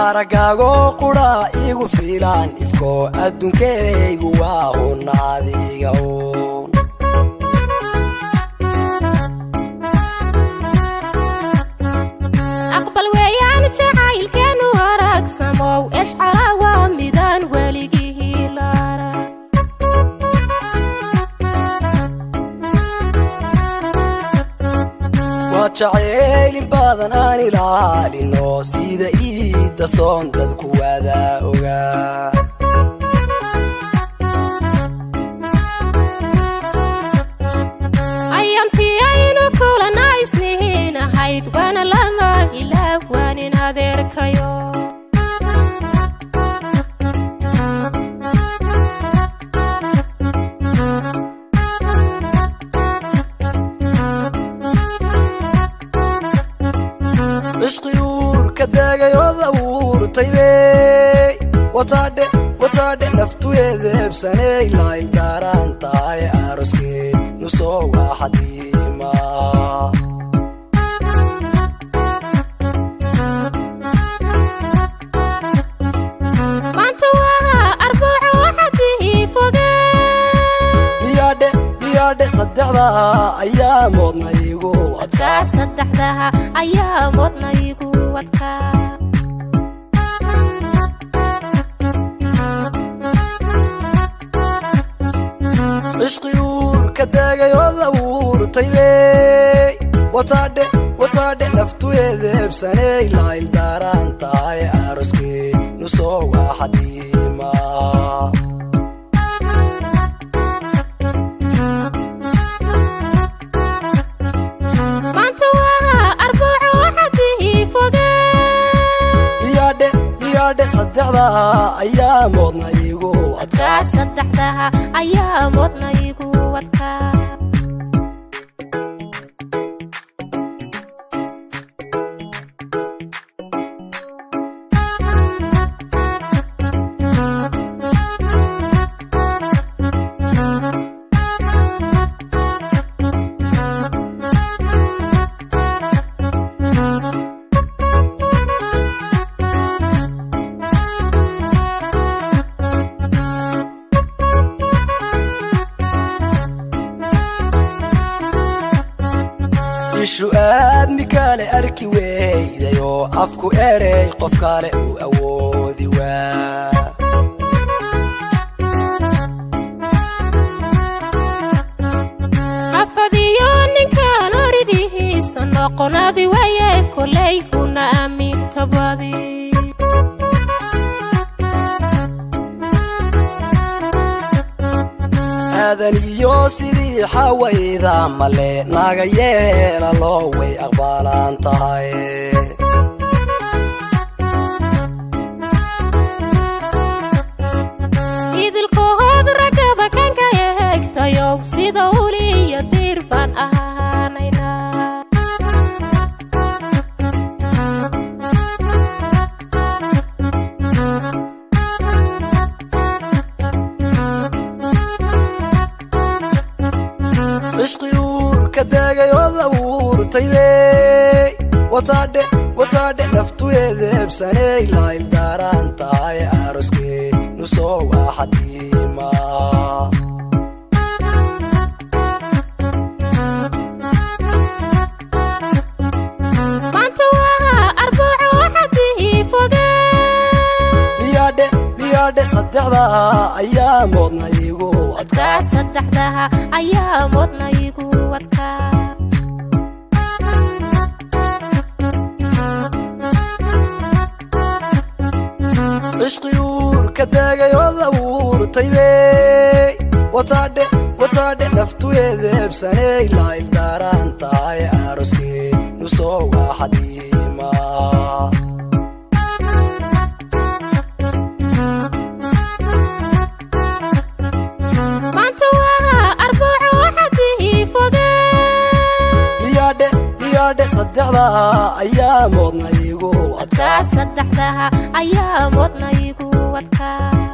aragaago qura igu fiilan ifko adduunkaygu waa unaadiga aqbal weeyaan jacaylkeenu aragsamow ishcala waa midaan weligii laara wajacaylin badan aan ilaalino sida iida soon dadku wada ogaa ayantii aynu kulanaysnihiin ahayd waana lama ilaawaanin adeerkayo ishqiuur ka degay wad abuurtaybe wataadhe naftuyeeda hebsaney laayl daaraan tahay aroskee nusoo waa xadiima maanta waa arbaco waxadii foge niyaadhe saddexdaa ayaa moodna igu adkaa saddexdaha ayaa moodna igu adkaa ishqiuur ka degay wad abuurtaybe wataadhe naftuyeeda hebsaney laayl daaraan tahay aroskee nusoo waa xadiima maanta waa arbaco waxadii foge niyaadhe saddexdaa ayaa moodna igu adkaa saddexdaha ayaa moodna igu adkaa ishu aadmi kale arki weydayoo afku erey qof kale uu awoodi waa afadiyo ninkaan oridihiisa noqonadi waye koley kuna aaminta badi aadan iyo sidii xawayda male naga yeela loo way aqbalaan tahay idilkood ragaba kanka eegtayow sida uliyo diir baan ahaanayna ishqiuur ka degay wad abuurtaybe wataadhe naftuyeeda hebsaney laayl daaraan tahay aroskee nusoo waa xadiima maanta waa arbaco waxadii foge niyaadhe saddexdaa ayaa moodna igu adkaa saddexdaha ayaa moodna igu adkaa ishqiuur ka degay wad abuurtaybe wataadhe naftuyeeda hebsaney laayl daaraan tahay aroskee nusoo waa xadiima gaadhe saddexdaa ayaa moodna igu adkaa saddexdaha ayaa moodna igu adkaa